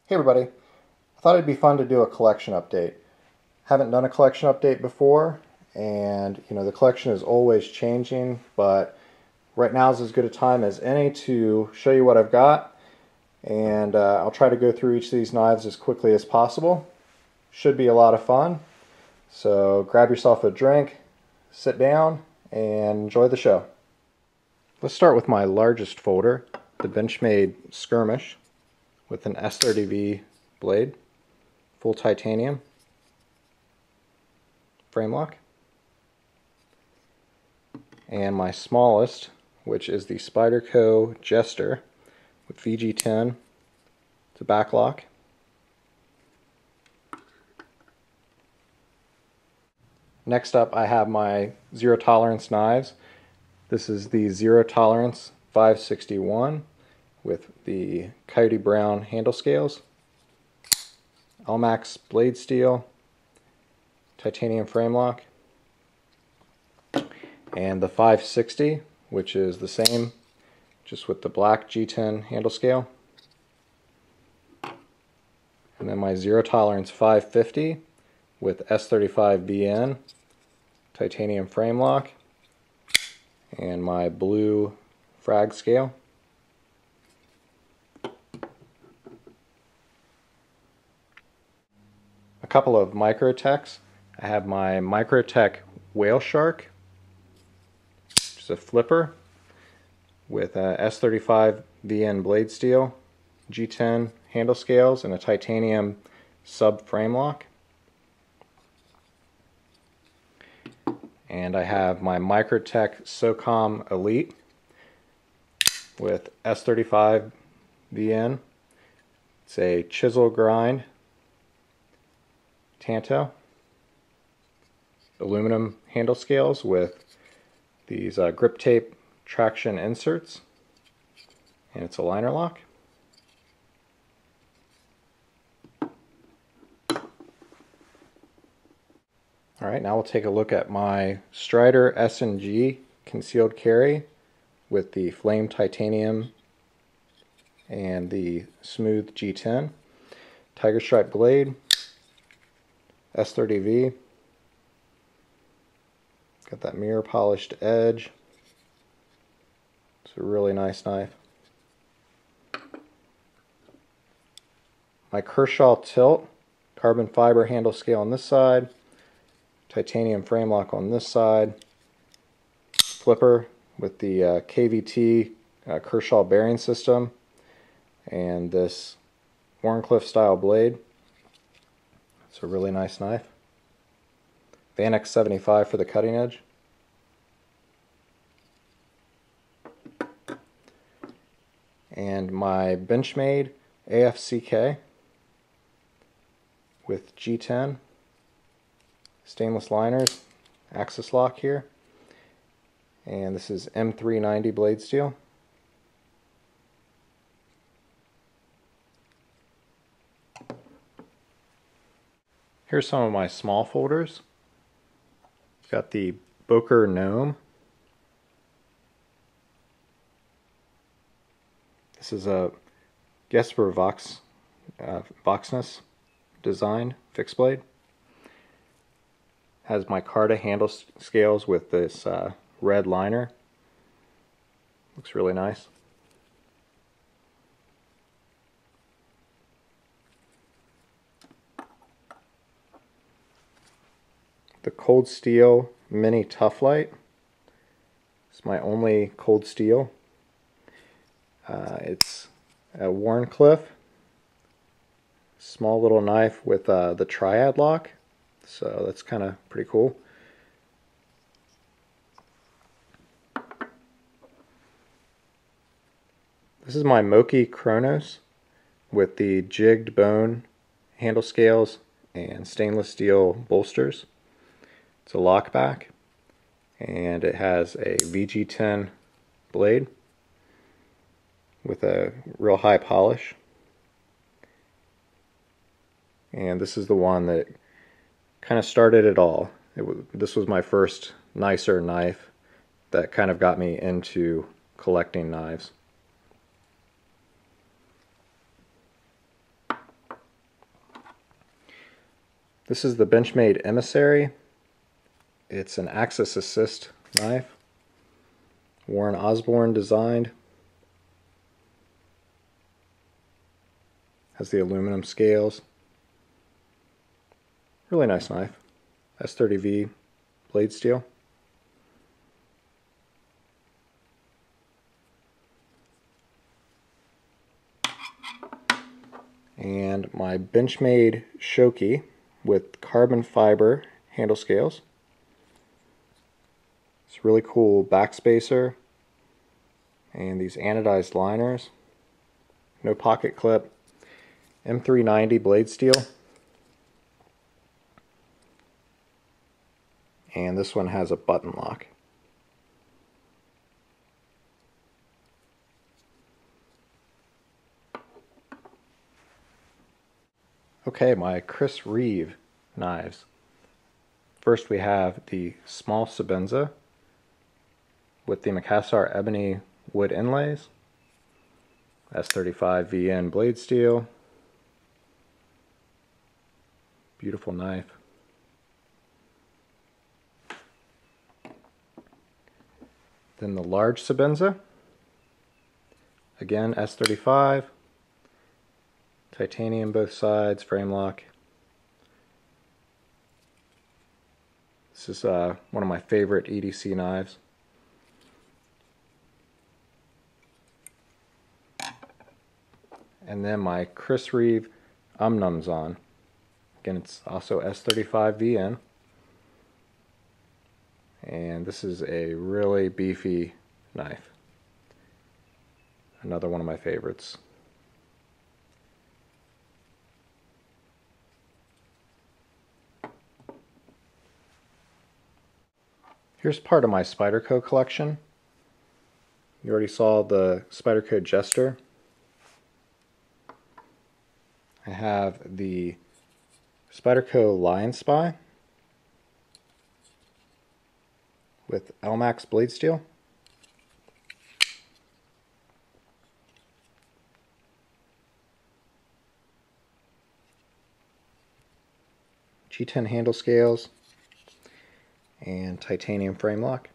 Hey everybody, I thought it'd be fun to do a collection update. Haven't done a collection update before, and the collection is always changing, but right now is as good a time as any to show you what I've got, and I'll try to go through each of these knives as quickly as possible. Should be a lot of fun, so grab yourself a drink, sit down, and enjoy the show. Let's start with my largest folder, the Benchmade Skirmish, with an S30V blade, full titanium, frame lock. And my smallest, which is the Spyderco Gesture with VG10, it's a back lock. Next up I have my zero tolerance knives. This is the zero tolerance 561 with the Coyote Brown handle scales, Elmax blade steel, titanium frame lock, and the 560, which is the same, just with the black G10 handle scale. And then my zero tolerance 550 with S35BN, titanium frame lock, and my blue frag scale. A couple of Microtechs. I have my Microtech Whale Shark, which is a flipper with a S35VN blade steel, G10 handle scales, and a titanium sub frame lock. And I have my Microtech SOCOM Elite with S35VN. It's a chisel grind Tanto, aluminum handle scales with these grip tape traction inserts, and it's a liner lock. Alright, now we'll take a look at my Strider S&G concealed carry with the flame titanium and the smooth G10, tiger stripe blade, S30V, got that mirror polished edge. It's a really nice knife. My Kershaw tilt, carbon fiber handle scale on this side, titanium frame lock on this side, flipper with the KVT Kershaw bearing system, and this Warncliffe style blade. It's a really nice knife. Vanex 75 for the cutting edge. And my Benchmade AFCK with G10, stainless liners, axis lock here, and this is M390 blade steel. Here's some of my small folders. Got the Boker Gnome. This is a Gesper Voxness designed fixed blade. Has micarta handle scales with this red liner. Looks really nice. The Cold Steel Mini Tough Light. It's my only Cold Steel. It's a Warncliffe, small little knife with the triad lock, so that's kind of pretty cool. This is my Moki Kronos with the jigged bone handle scales and stainless steel bolsters. It's a lockback, and it has a VG10 blade with a real high polish. And this is the one that kind of started it all. This was my first nicer knife that kind of got me into collecting knives. This is the Benchmade Emissary. It's an axis assist knife. Warren Osborne designed. Has the aluminum scales. Really nice knife. S30V blade steel. And my Benchmade Shoki with carbon fiber handle scales. It's really cool backspacer and these anodized liners. No pocket clip. M390 blade steel. And this one has a button lock. Okay, my Chris Reeve knives. First we have the small Sebenza with the Macassar ebony wood inlays. S35 VN blade steel. Beautiful knife. Then the large Sebenza. Again, S35. Titanium both sides, frame lock. This is one of my favorite EDC knives. And then my Chris Reeve Umnumzon. Again, it's also S35 VN. And this is a really beefy knife. Another one of my favorites. Here's part of my Spyderco collection. You already saw the Spyderco Gesture. I have the Spyderco Lion Spy with Elmax blade steel. G10 handle scales and titanium frame lock.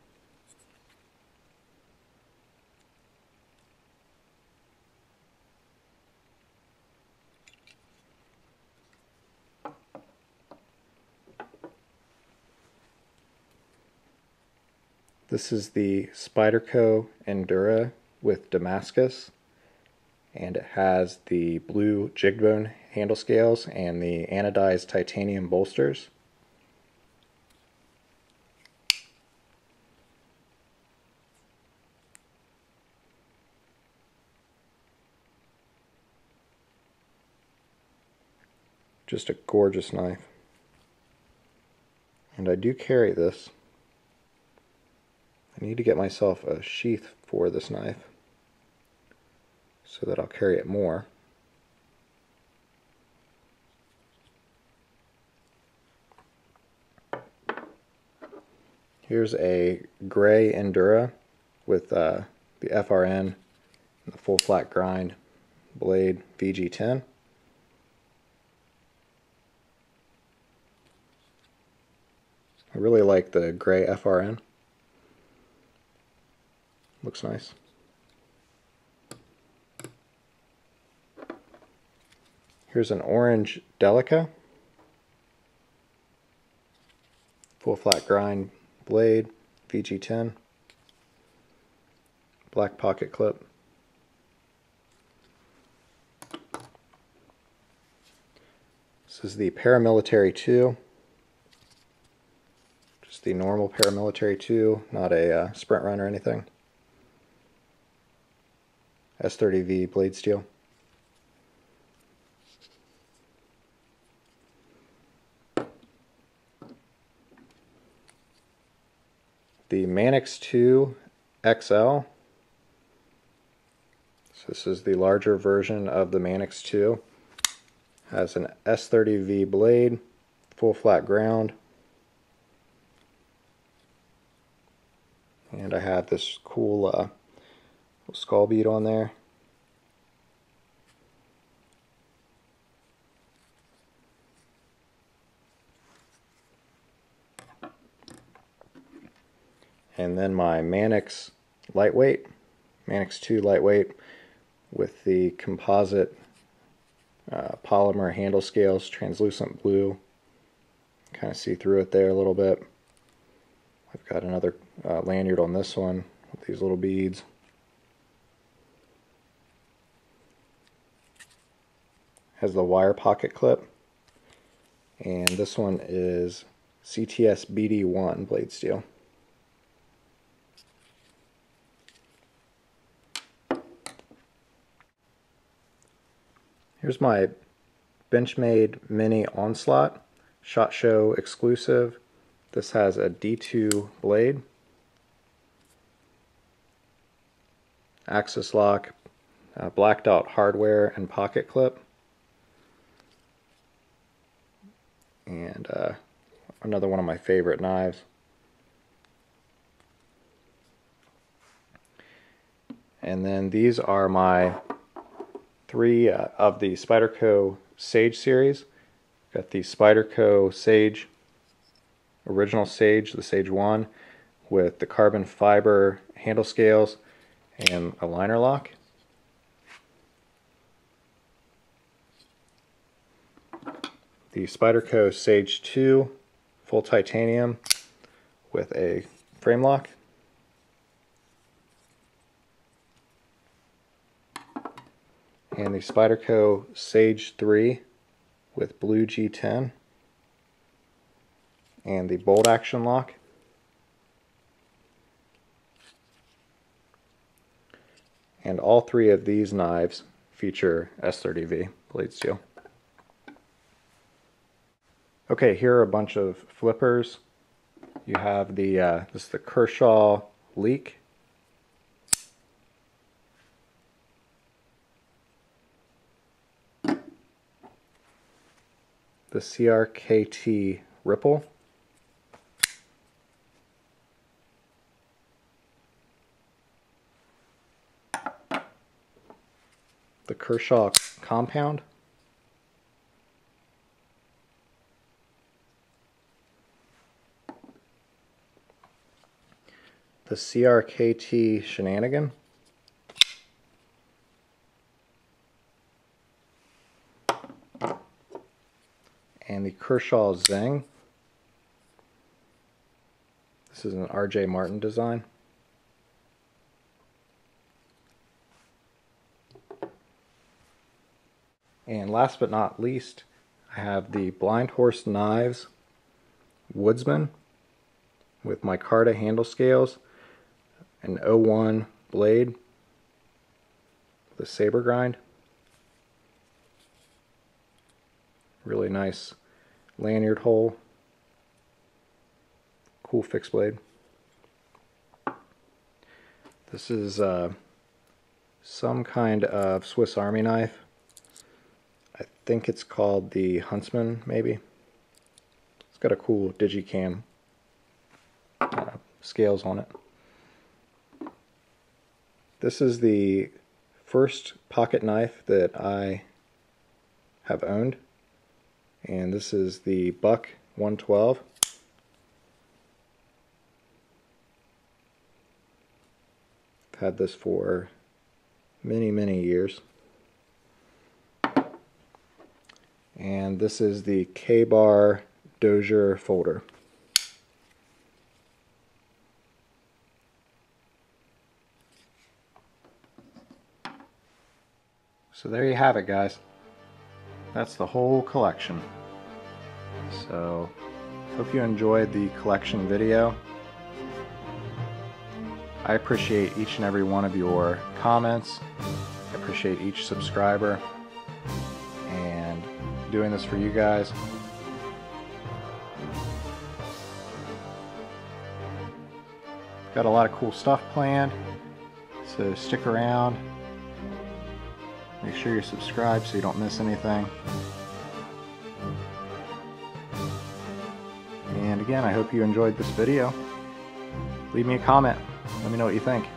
This is the Spyderco Endura with Damascus, and it has the blue jig bone handle scales and the anodized titanium bolsters. Just a gorgeous knife. And I do carry this. I need to get myself a sheath for this knife so that I'll carry it more. Here's a gray Endura with the FRN and the full flat grind blade VG10. I really like the gray FRN. Looks nice. Here's an orange Delica. Full flat grind blade, VG10. Black pocket clip. This is the Paramilitary 2. Just the normal Paramilitary 2, not a sprint run or anything. S30V blade steel. The Manix 2 XL. So this is the larger version of the Manix 2. Has an S30V blade, full flat ground. And I have this cool skull bead on there. And then my Mannix lightweight, Mannix 2 lightweight with the composite polymer handle scales, translucent blue. Kind of see through it there a little bit. I've got another lanyard on this one with these little beads. Has the wire pocket clip, and this one is CTS BD1 blade steel. Here's my Benchmade Mini Onslaught, SHOT Show exclusive. This has a D2 blade, axis lock, blacked out hardware and pocket clip, and another one of my favorite knives. And then these are my 3 of the Spyderco Sage series. Got the Spyderco Sage, original Sage, the Sage 1, with the carbon fiber handle scales and a liner lock. The Spyderco Sage 2, full titanium with a frame lock. And the Spyderco Sage 3 with blue G10 and the bolt action lock. And all 3 of these knives feature S30V blade steel. Okay, here are a bunch of flippers. You have the this is the Kershaw Leak. The CRKT Ripple. The Kershaw Compound. The CRKT Shenanigan. And the Kershaw Zeng. This is an R.J. Martin design. And last but not least, I have the Blind Horse Knives Woodsman with micarta handle scales, an 01 blade with a saber grind. Really nice lanyard hole. Cool fixed blade. This is some kind of Swiss Army knife. I think it's called the Huntsman, maybe. It's got a cool digicam scales on it. This is the first pocket knife that I have owned, and this is the Buck 112. I've had this for many years. And this is the K-Bar Dozier folder. So there you have it, guys. That's the whole collection. So hope you enjoyed the collection video. I appreciate each and every one of your comments. I appreciate each subscriber and doing this for you guys. Got a lot of cool stuff planned, so stick around. Make sure you're subscribed so you don't miss anything. And again, I hope you enjoyed this video. Leave me a comment. Let me know what you think.